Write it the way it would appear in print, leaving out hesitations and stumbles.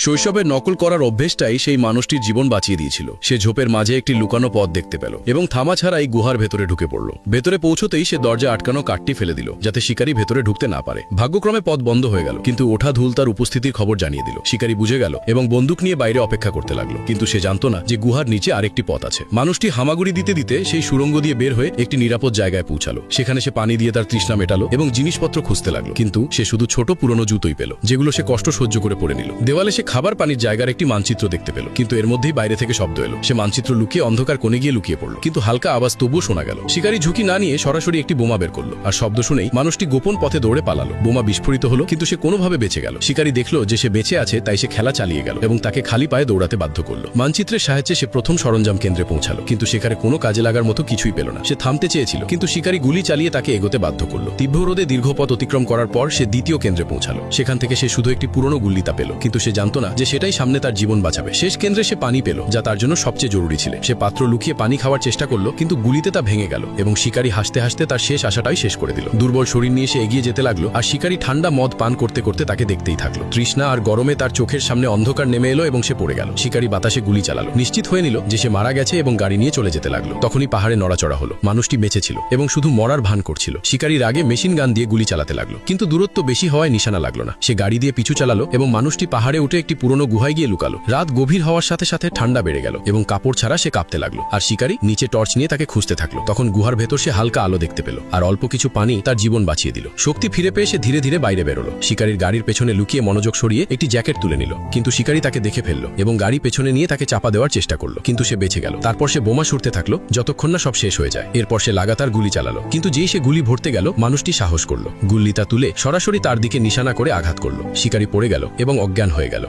শৈশবে নকল করার অভ্যেসটাই সেই মানুষটির জীবন বাঁচিয়ে দিয়েছিল। সে ঝোপের মাঝে একটি লুকানো পথ দেখতে পেল এবং থামা ছাড়াই গুহার ভেতরে ঢুকে পড়ল। ভেতরে পৌঁছতেই সে দরজা আটকানো কাঠটি ফেলে দিল যাতে শিকারী ভেতরে ঢুকতে না পারে। ভাগ্যক্রমে পথ বন্ধ হয়ে গেল, কিন্তু ওঠা ধুল তার উপস্থিতির খবর জানিয়ে দিল। শিকারী বুঝে গেল এবং বন্দুক নিয়ে বাইরে অপেক্ষা করতে লাগলো, কিন্তু সে জানত না যে গুহার নিচে আরেকটি পথ আছে। মানুষটি হামাগুড়ি দিতে দিতে সেই সুড়ঙ্গ দিয়ে বের হয়ে একটি নিরাপদ জায়গায় পৌঁছালো। সেখানে সে পানি দিয়ে তার তৃষ্ণা মেটালো এবং জিনিসপত্র খুঁজতে লাগলো, কিন্তু সে শুধু ছোট পুরনো জুতোই পেল, যেগুলো সে কষ্ট সহ্য করে পরে নিল। দেওয়ালে সে খাবার পানির জায়গার একটি মানচিত্র দেখতে পেল, কিন্তু এর মধ্যেই বাইরে থেকে শব্দ এলো। সে মানচিত্র লুকিয়ে অন্ধকার কোণে গিয়ে লুকিয়ে পড়ল, কিন্তু হালকা আওয়াজ তবুও শোনা গেল। শিকারী ঝুঁকি না নিয়ে সরাসরি একটি বোমা বের করলো, আর শব্দ শুনেই মানুষটি গোপন পথে দৌড়ে পালালো। বোমা বিস্ফোরিত হলো, কিন্তু সে কোনোভাবে বেঁচে গেল। শিকারী দেখলো যে সে বেঁচে আছে, তাই সে খেলা চালিয়ে গেল এবং তাকে খালি পায়ে দৌড়াতে বাধ্য করলো। মানচিত্রের সাহায্যে সে প্রথম সরঞ্জাম কেন্দ্রে পৌঁছালো, কিন্তু সেখানে কোনো কাজে লাগার মতো কিছুই পেল না। সে থামতে চেয়েছিল, কিন্তু শিকারী গুলি চালিয়ে তাকে এগোতে বাধ্য করলো। তীব্র রোদে দীর্ঘ পথ অতিক্রম করার পর সে দ্বিতীয় কেন্দ্রে পৌঁছালো। সেখান থেকে সে শুধু একটি পুরনো গুল্লিতা পেল, কিন্তু সে জানত না যে সেটাই সামনে তার জীবন বাঁচাবে। শেষ কেন্দ্রে সে পানি পেল, যা তার জন্য সবচেয়ে জরুরি ছিল। সে পাত্র লুকিয়ে পানি খাওয়ার চেষ্টা করলো, কিন্তু গুলিতে তা ভেঙে গেল এবং শিকারী হাসতে হাসতে তার শেষ আশাটাই শেষ করে দিল। দুর্বল শরীর নিয়ে সে এগিয়ে যেতে লাগলো, আর শিকারী ঠান্ডা মদ পান করতে করতে তাকে দেখতেই থাকলো। তৃষ্ণা আর গরমে তার চোখের সামনে অন্ধকার নেমে এলো এবং সে পড়ে গেল। শিকারী বাতাসে গুলি চালালো, নিশ্চিত হয়ে নিল যে সে মারা গেছে এবং গাড়ি নিয়ে চলে যেতে লাগলো। তখনই পাহাড়ে নড়াচড়া হলো। মানুষটি বেঁচে ছিল এবং শুধু মরার ভান করছিল। শিকারীর আগে মেশিন গান দিয়ে গুলি চালাতে লাগলো, কিন্তু দূরত্ব বেশি হওয়ায় নিশানা লাগলো না। সে গাড়ি দিয়ে পিছু চালালো এবং মানুষটি পাহাড়ে উঠে একটি পুরনো গুহায় গিয়ে লুকালো। রাত গভীর হওয়ার সাথে সাথে ঠান্ডা বেড়ে গেল এবং কাপড় ছাড়া সে কাঁপতে লাগলো, আর শিকারী নিচে টর্চ নিয়ে তাকে খুঁজতে থাকলো। তখন গুহার ভেতর সে হালকা আলো দেখতে পেল, আর অল্প কিছু পানি তার জীবন বাঁচিয়ে দিল। শক্তি ফিরে পেয়ে সে ধীরে ধীরে বাইরে বেরোলো। শিকারীর গাড়ির পেছনে লুকিয়ে মনোযোগ সরিয়ে একটি জ্যাকেট তুলে নিল, কিন্তু শিকারী তাকে দেখে ফেললো এবং গাড়ি পেছনে নিয়ে তাকে চাপা দেওয়ার চেষ্টা করলো, কিন্তু সে বেঁচে গেল। তারপর সে বোমা ছুড়তে থাকলো যতক্ষণ না সব শেষ হয়ে যায়। এরপর সে লাগাতার গুলি চালালো, কিন্তু যেই সে গুলি ভরতে গেল, মানুষটি সাহস করলো। গুল্লিটা তুলে সরাসরি তার দিকে নিশানা করে আঘাত করলো। শিকারী পড়ে গেল এবং অজ্ঞান হয়ে গেল।